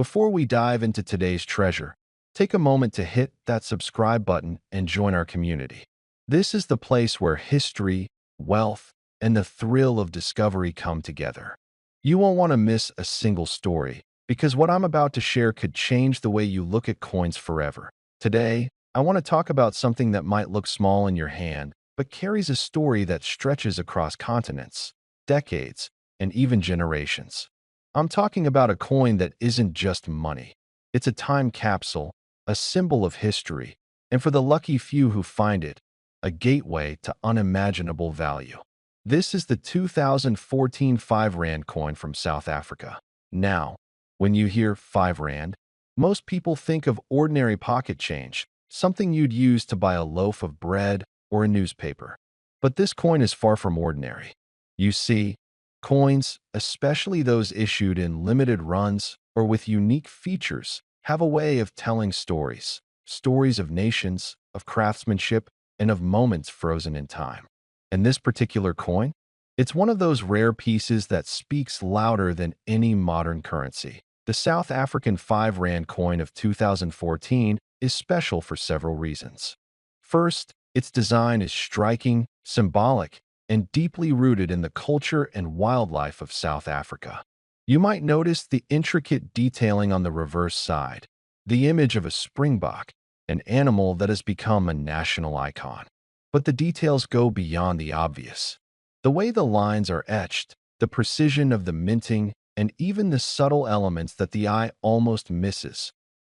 Before we dive into today's treasure, take a moment to hit that subscribe button and join our community. This is the place where history, wealth, and the thrill of discovery come together. You won't want to miss a single story, because what I'm about to share could change the way you look at coins forever. Today, I want to talk about something that might look small in your hand, but carries a story that stretches across continents, decades, and even generations. I'm talking about a coin that isn't just money. It's a time capsule, a symbol of history, and for the lucky few who find it, a gateway to unimaginable value. This is the 2014 5 Rand coin from South Africa. Now, when you hear 5 Rand, most people think of ordinary pocket change, something you'd use to buy a loaf of bread or a newspaper. But this coin is far from ordinary. You see, coins, especially those issued in limited runs or with unique features, have a way of telling stories. Stories of nations, of craftsmanship, and of moments frozen in time. And this particular coin? It's one of those rare pieces that speaks louder than any modern currency. The South African 5 Rand coin of 2014 is special for several reasons. First, its design is striking, symbolic, and deeply rooted in the culture and wildlife of South Africa. You might notice the intricate detailing on the reverse side, the image of a springbok, an animal that has become a national icon. But the details go beyond the obvious. The way the lines are etched, the precision of the minting, and even the subtle elements that the eye almost misses.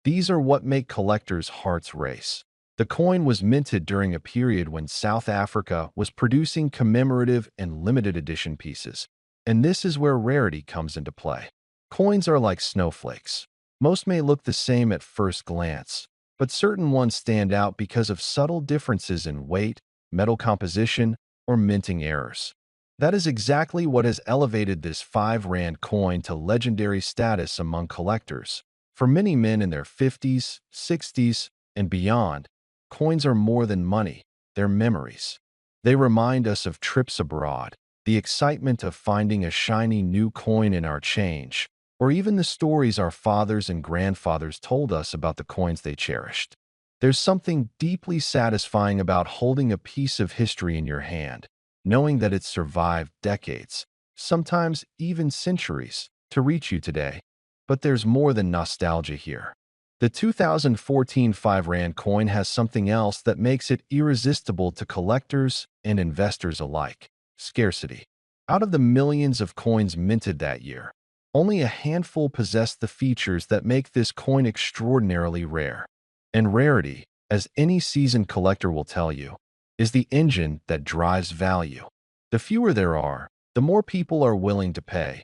These are what make collectors' hearts race. The coin was minted during a period when South Africa was producing commemorative and limited edition pieces, and this is where rarity comes into play. Coins are like snowflakes. Most may look the same at first glance, but certain ones stand out because of subtle differences in weight, metal composition, or minting errors. That is exactly what has elevated this 5 Rand coin to legendary status among collectors. For many men in their 50s, 60s, and beyond, coins are more than money, they're memories. They remind us of trips abroad, the excitement of finding a shiny new coin in our change, or even the stories our fathers and grandfathers told us about the coins they cherished. There's something deeply satisfying about holding a piece of history in your hand, knowing that it's survived decades, sometimes even centuries, to reach you today. But there's more than nostalgia here. The 2014 5 Rand coin has something else that makes it irresistible to collectors and investors alike: scarcity. Out of the millions of coins minted that year, only a handful possess the features that make this coin extraordinarily rare. And rarity, as any seasoned collector will tell you, is the engine that drives value. The fewer there are, the more people are willing to pay.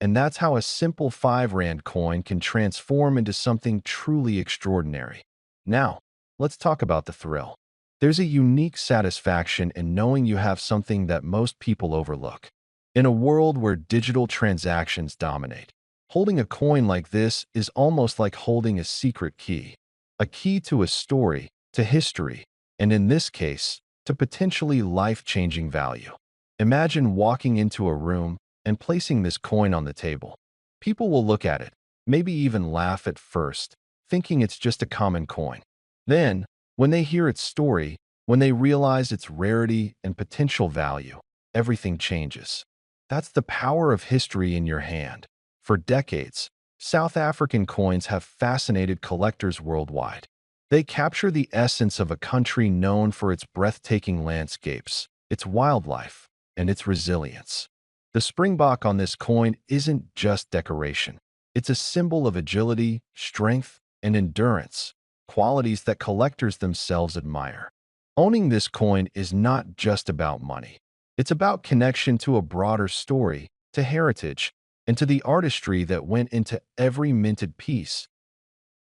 And that's how a simple 5 Rand coin can transform into something truly extraordinary. Now, let's talk about the thrill. There's a unique satisfaction in knowing you have something that most people overlook. In a world where digital transactions dominate, holding a coin like this is almost like holding a secret key. A key to a story, to history, and in this case, to potentially life-changing value. Imagine walking into a room and placing this coin on the table. People will look at it, maybe even laugh at first, thinking it's just a common coin. Then, when they hear its story, when they realize its rarity and potential value, everything changes. That's the power of history in your hand. For decades, South African coins have fascinated collectors worldwide. They capture the essence of a country known for its breathtaking landscapes, its wildlife, and its resilience. The springbok on this coin isn't just decoration. It's a symbol of agility, strength, and endurance, qualities that collectors themselves admire. Owning this coin is not just about money. It's about connection to a broader story, to heritage, and to the artistry that went into every minted piece.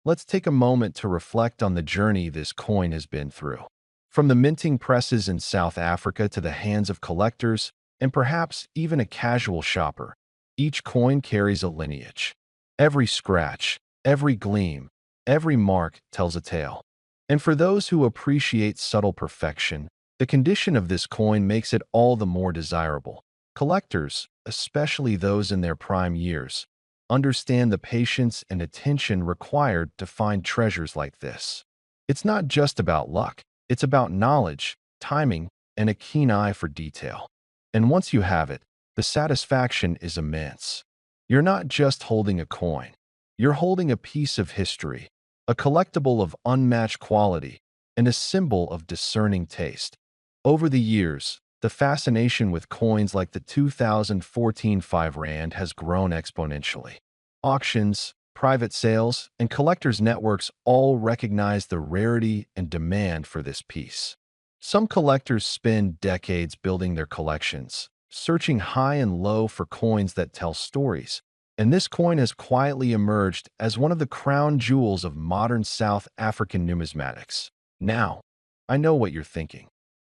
Let's take a moment to reflect on the journey this coin has been through. From the minting presses in South Africa to the hands of collectors, and perhaps even a casual shopper, each coin carries a lineage. Every scratch, every gleam, every mark tells a tale. And for those who appreciate subtle perfection, the condition of this coin makes it all the more desirable. Collectors, especially those in their prime years, understand the patience and attention required to find treasures like this. It's not just about luck, it's about knowledge, timing, and a keen eye for detail. And once you have it, the satisfaction is immense. You're not just holding a coin, you're holding a piece of history, a collectible of unmatched quality, and a symbol of discerning taste. Over the years, the fascination with coins like the 2014 5 Rand has grown exponentially. Auctions, private sales, and collectors' networks all recognize the rarity and demand for this piece. Some collectors spend decades building their collections, searching high and low for coins that tell stories, and this coin has quietly emerged as one of the crown jewels of modern South African numismatics. Now, I know what you're thinking.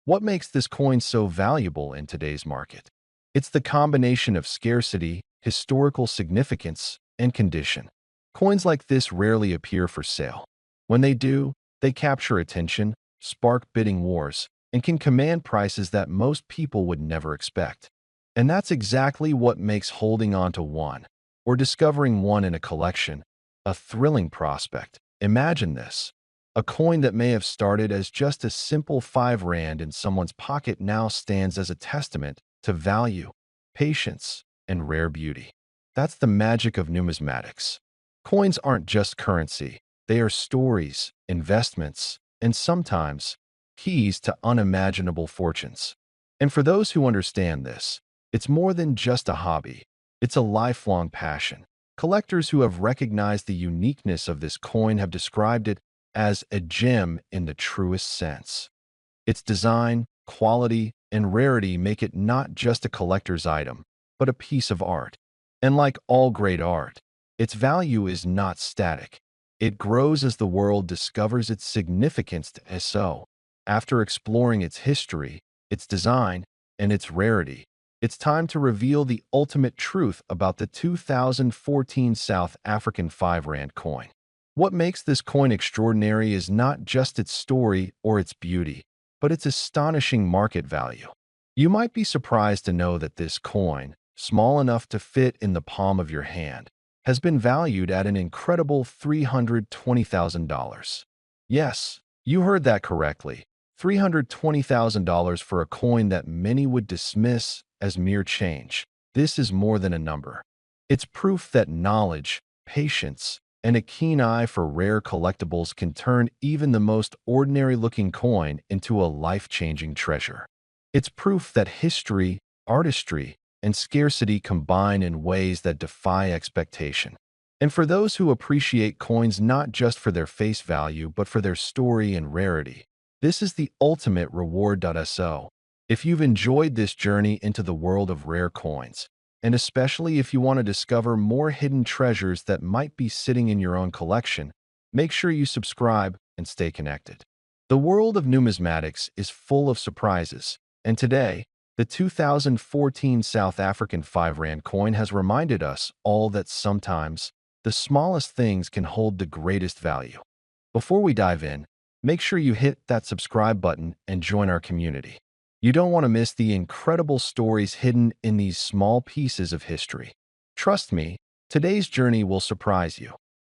What makes this coin so valuable in today's market? It's the combination of scarcity, historical significance, and condition. Coins like this rarely appear for sale. When they do, they capture attention, spark bidding wars, and can command prices that most people would never expect. And that's exactly what makes holding on to one, or discovering one in a collection, a thrilling prospect. Imagine this. A coin that may have started as just a simple 5 Rand in someone's pocket now stands as a testament to value, patience, and rare beauty. That's the magic of numismatics. Coins aren't just currency, they are stories, investments, and sometimes keys to unimaginable fortunes. And for those who understand this, it's more than just a hobby, it's a lifelong passion. Collectors who have recognized the uniqueness of this coin have described it as a gem in the truest sense. Its design, quality, and rarity make it not just a collector's item, but a piece of art. And like all great art, its value is not static. It grows as the world discovers its significance to so. After exploring its history, its design, and its rarity, it's time to reveal the ultimate truth about the 2014 South African 5 Rand coin. What makes this coin extraordinary is not just its story or its beauty, but its astonishing market value. You might be surprised to know that this coin, small enough to fit in the palm of your hand, has been valued at an incredible $320,000. Yes, you heard that correctly. $320,000 for a coin that many would dismiss as mere change. This is more than a number. It's proof that knowledge, patience, and a keen eye for rare collectibles can turn even the most ordinary-looking coin into a life-changing treasure. It's proof that history, artistry, and scarcity combine in ways that defy expectation. And for those who appreciate coins not just for their face value but for their story and rarity, this is the ultimate reward. So, if you've enjoyed this journey into the world of rare coins, and especially if you want to discover more hidden treasures that might be sitting in your own collection, make sure you subscribe and stay connected. The world of numismatics is full of surprises, and today, the 2014 South African 5 Rand coin has reminded us all that sometimes the smallest things can hold the greatest value. Before we dive in, make sure you hit that subscribe button and join our community. You don't want to miss the incredible stories hidden in these small pieces of history. Trust me, today's journey will surprise you.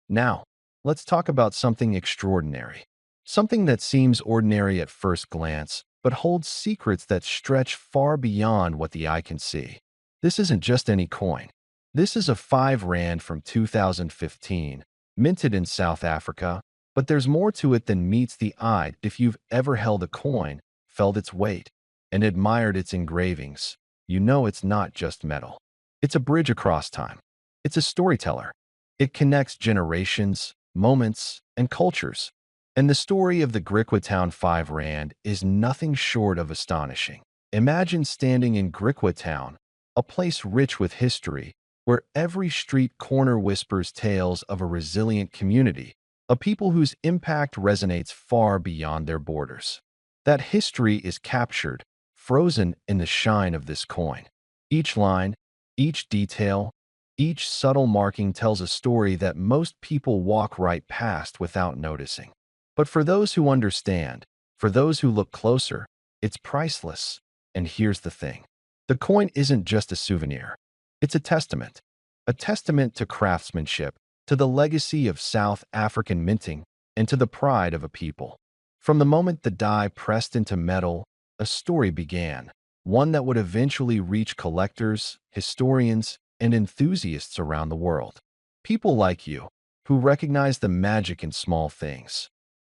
Now, let's talk about something extraordinary. Something that seems ordinary at first glance, but holds secrets that stretch far beyond what the eye can see. This isn't just any coin. This is a 5 Rand from 2015, minted in South Africa, but there's more to it than meets the eye. If you've ever held a coin, felt its weight, and admired its engravings, you know it's not just metal. It's a bridge across time. It's a storyteller. It connects generations, moments, and cultures. And the story of the Griquatown 5 Rand is nothing short of astonishing. Imagine standing in Griquatown, a place rich with history, where every street corner whispers tales of a resilient community, a people whose impact resonates far beyond their borders. That history is captured, frozen in the shine of this coin. Each line, each detail, each subtle marking tells a story that most people walk right past without noticing. But for those who understand, for those who look closer, it's priceless. And here's the thing. The coin isn't just a souvenir. It's a a testament to craftsmanship, to the legacy of South African minting, and to the pride of a people. From the moment the die pressed into metal, a story began, one that would eventually reach collectors, historians, and enthusiasts around the world. People like you, who recognize the magic in small things.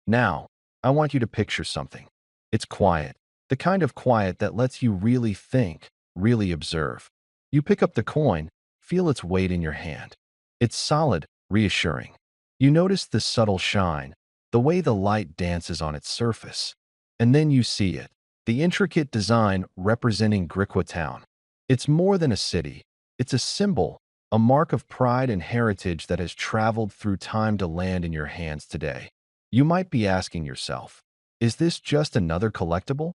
Now, I want you to picture something. It's quiet, the kind of quiet that lets you really think, really observe. You pick up the coin, feel its weight in your hand. It's solid, reassuring. You notice the subtle shine, the way the light dances on its surface. And then you see it, the intricate design representing Griqua Town. It's more than a city. It's a symbol, a mark of pride and heritage that has traveled through time to land in your hands today. You might be asking yourself, is this just another collectible?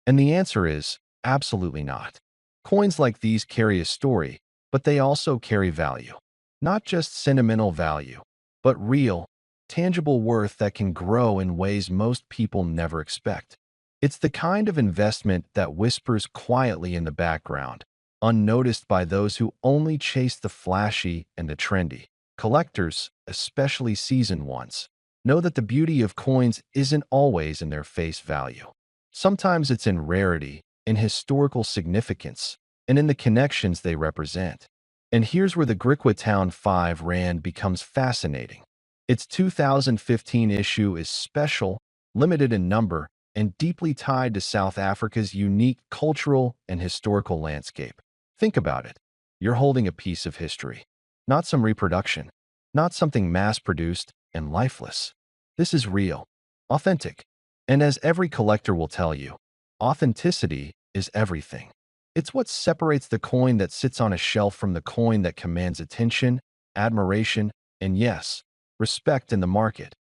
And the answer is absolutely not. Coins like these carry a story, but they also carry value. Not just sentimental value, but real, tangible worth that can grow in ways most people never expect. It's the kind of investment that whispers quietly in the background, unnoticed by those who only chase the flashy and the trendy. Collectors, especially seasoned ones, know that the beauty of coins isn't always in their face value. Sometimes it's in rarity, in historical significance, and in the connections they represent. And here's where the Griqua Town 5 Rand becomes fascinating. Its 2015 issue is special, limited in number, and deeply tied to South Africa's unique cultural and historical landscape. Think about it. You're holding a piece of history, not some reproduction, not something mass-produced and lifeless. This is real, authentic, and as every collector will tell you, authenticity is everything. It's what separates the coin that sits on a shelf from the coin that commands attention, admiration, and yes, respect in the market.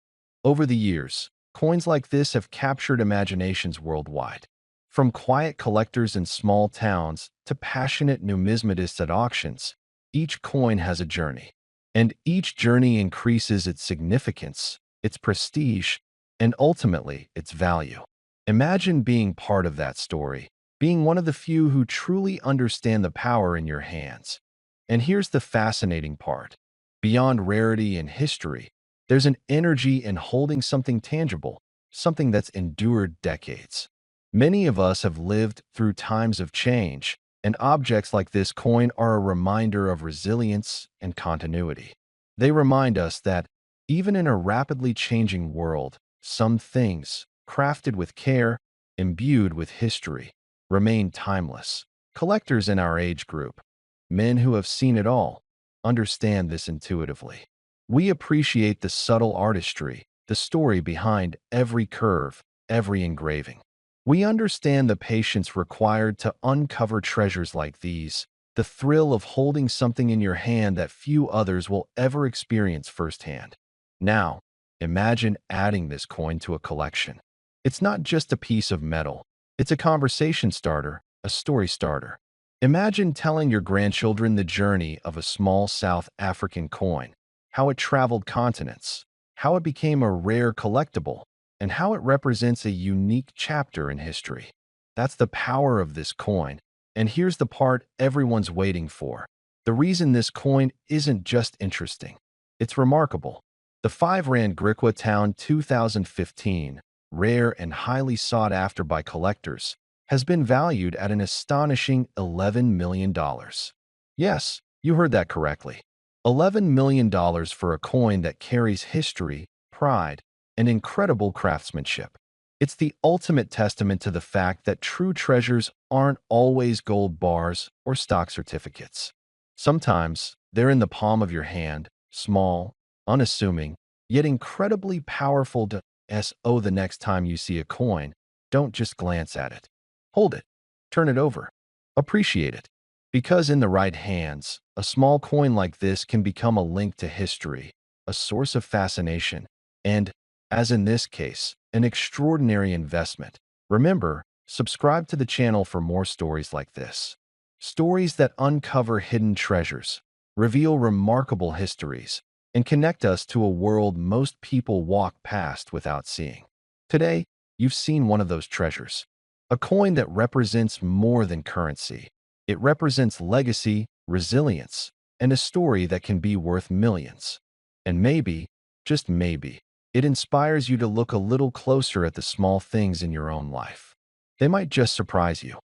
Over the years, coins like this have captured imaginations worldwide. From quiet collectors in small towns to passionate numismatists at auctions, each coin has a journey. And each journey increases its significance, its prestige, and ultimately its value. Imagine being part of that story, being one of the few who truly understand the power in your hands. And here's the fascinating part. Beyond rarity and history, there's an energy in holding something tangible, something that's endured decades. Many of us have lived through times of change, and objects like this coin are a reminder of resilience and continuity. They remind us that, even in a rapidly changing world, some things, crafted with care, imbued with history, remain timeless. Collectors in our age group, men who have seen it all, understand this intuitively. We appreciate the subtle artistry, the story behind every curve, every engraving. We understand the patience required to uncover treasures like these, the thrill of holding something in your hand that few others will ever experience firsthand. Now, imagine adding this coin to a collection. It's not just a piece of metal. It's a conversation starter, a story starter. Imagine telling your grandchildren the journey of a small South African coin, how it traveled continents, how it became a rare collectible, and how it represents a unique chapter in history. That's the power of this coin. And here's the part everyone's waiting for. The reason this coin isn't just interesting. It's remarkable. The 5 Rand Griqua Town 2015, rare and highly sought after by collectors, has been valued at an astonishing $11 million. Yes, you heard that correctly. $11 million for a coin that carries history, pride, and incredible craftsmanship. It's the ultimate testament to the fact that true treasures aren't always gold bars or stock certificates. Sometimes they're in the palm of your hand, small, unassuming, yet incredibly powerful to so the next time you see a coin, don't just glance at it. Hold it. Turn it over. Appreciate it. Because in the right hands, a small coin like this can become a link to history, a source of fascination, and, as in this case, an extraordinary investment. Remember, subscribe to the channel for more stories like this. Stories that uncover hidden treasures, reveal remarkable histories, and connect us to a world most people walk past without seeing. Today, you've seen one of those treasures. A coin that represents more than currency. It represents legacy, resilience, and a story that can be worth millions. And maybe, just maybe, it inspires you to look a little closer at the small things in your own life. They might just surprise you.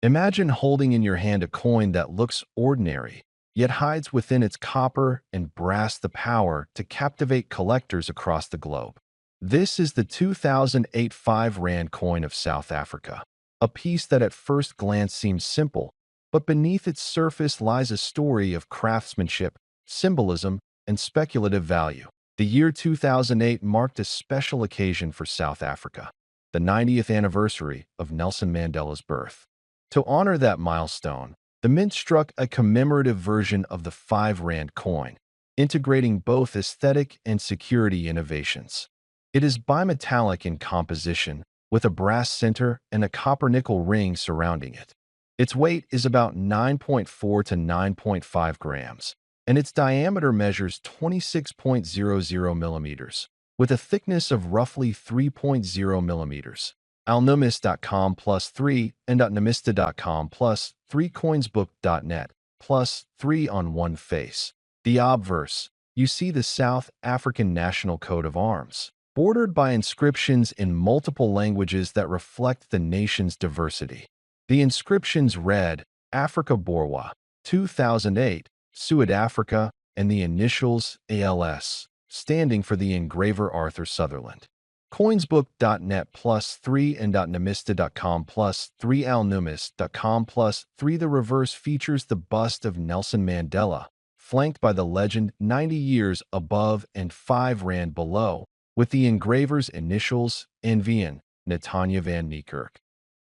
Imagine holding in your hand a coin that looks ordinary, yet hides within its copper and brass the power to captivate collectors across the globe. This is the 2008 5 Rand coin of South Africa, a piece that at first glance seems simple, but beneath its surface lies a story of craftsmanship, symbolism, and speculative value. The year 2008 marked a special occasion for South Africa, the 90th anniversary of Nelson Mandela's birth. To honor that milestone, the Mint struck a commemorative version of the 5 Rand coin, integrating both aesthetic and security innovations. It is bimetallic in composition, with a brass center and a copper-nickel ring surrounding it. Its weight is about 9.4 to 9.5 grams, and its diameter measures 26.00 millimeters, with a thickness of roughly 3.0 millimeters. Alnumis.com +3 and .namista.com +3 coinsbook.net +3 on one face. The obverse, you see the South African national coat of arms, bordered by inscriptions in multiple languages that reflect the nation's diversity. The inscriptions read, Africa Borwa, 2008, Suid Africa, and the initials ALS, standing for the engraver Arthur Sutherland. Coinsbook.net +3 and .namista.com +3 alnumis.com +3 The reverse features the bust of Nelson Mandela, flanked by the legend 90 years above and 5 Rand below, with the engraver's initials NVN, Netanya van Niekerk.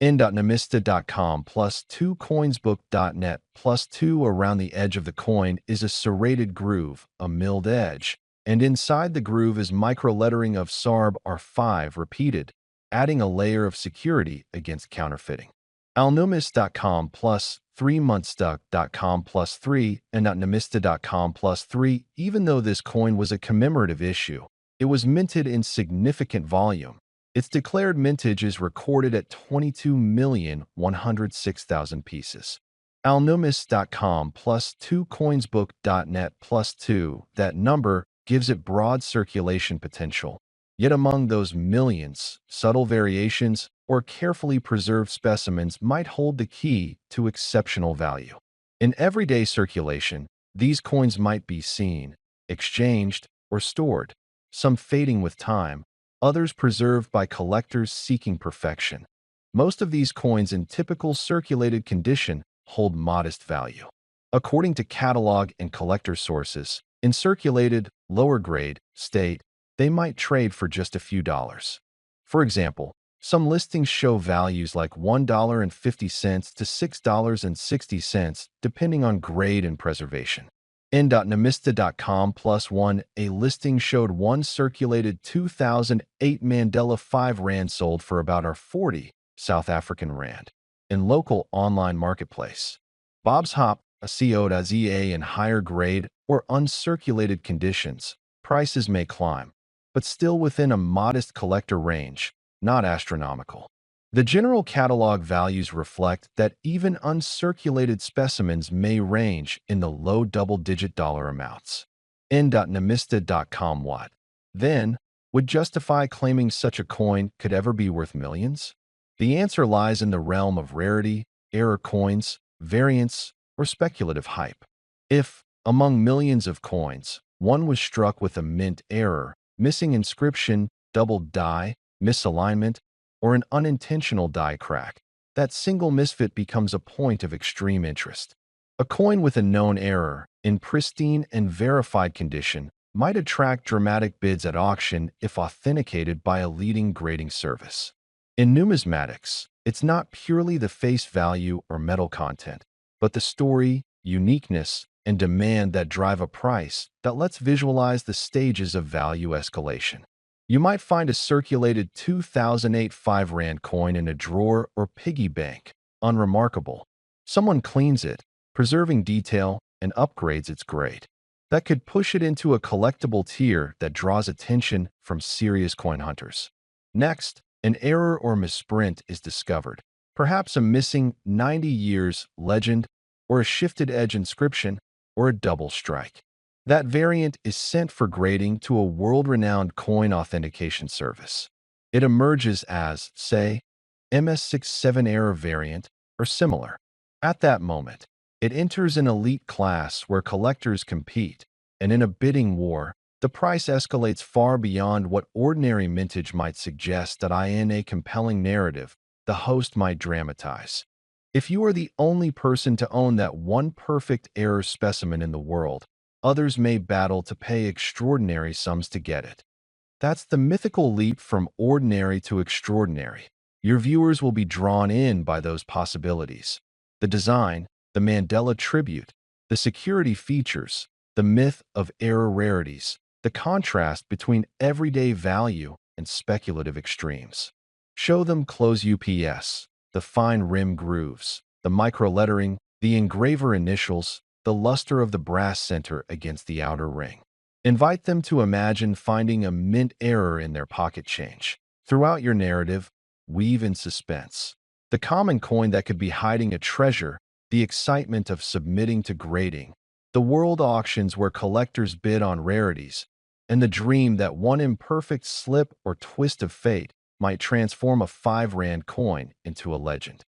N.namista.com +2 coinsbook.net +2 Around the edge of the coin is a serrated groove, a milled edge, and inside the groove is microlettering of SARB R5 repeated, adding a layer of security against counterfeiting. Alnumis.com +3 Munstuck.com +3 and .namista.com +3 Even though this coin was a commemorative issue, it was minted in significant volume. Its declared mintage is recorded at 22,106,000 pieces. Alnumis.com +2 coinsbook.net +2 That number gives it broad circulation potential. Yet among those millions, subtle variations or carefully preserved specimens might hold the key to exceptional value. In everyday circulation, these coins might be seen, exchanged, or stored, some fading with time, others preserved by collectors seeking perfection. Most of these coins in typical circulated condition hold modest value. According to catalog and collector sources, in circulated, lower grade state, they might trade for just a few dollars. For example, some listings show values like $1.50 to $6.60 depending on grade and preservation. N.namista.com +1 A listing showed one circulated 2008 Mandela 5 Rand sold for about R40 South African Rand in local online marketplace. Bob's Hop, a CO.ZA in higher grade or uncirculated conditions, prices may climb, but still within a modest collector range, not astronomical. The general catalog values reflect that even uncirculated specimens may range in the low double-digit dollar amounts. N.namista.com What, then, would justify claiming such a coin could ever be worth millions? The answer lies in the realm of rarity, error coins, variants, or speculative hype. If, among millions of coins, one was struck with a mint error, missing inscription, doubled die, misalignment, or an unintentional die crack, that single misfit becomes a point of extreme interest. A coin with a known error, in pristine and verified condition, might attract dramatic bids at auction if authenticated by a leading grading service. In numismatics, it's not purely the face value or metal content, but the story, uniqueness, and demand that drive a price that lets visualize the stages of value escalation. You might find a circulated 2008 5 Rand coin in a drawer or piggy bank, unremarkable. Someone cleans it, preserving detail, and upgrades its grade. That could push it into a collectible tier that draws attention from serious coin hunters. Next, an error or misprint is discovered, perhaps a missing 90 years legend or a shifted edge inscription. or a double strike. That variant is sent for grading to a world-renowned coin authentication service. It emerges as, say, MS67 error variant or similar. At that moment, it enters an elite class where collectors compete, and in a bidding war, the price escalates far beyond what ordinary mintage might suggest that in a compelling narrative the host might dramatize. If you are the only person to own that one perfect error specimen in the world, others may battle to pay extraordinary sums to get it. That's the mythical leap from ordinary to extraordinary. Your viewers will be drawn in by those possibilities. The design, the Mandela tribute, the security features, the myth of error rarities, the contrast between everyday value and speculative extremes. Show them close UPS, the fine rim grooves, the micro-lettering, the engraver initials, the luster of the brass center against the outer ring. Invite them to imagine finding a mint error in their pocket change. Throughout your narrative, weave in suspense. The common coin that could be hiding a treasure, the excitement of submitting to grading, the world auctions where collectors bid on rarities, and the dream that one imperfect slip or twist of fate might transform a 5 Rand coin into a legend.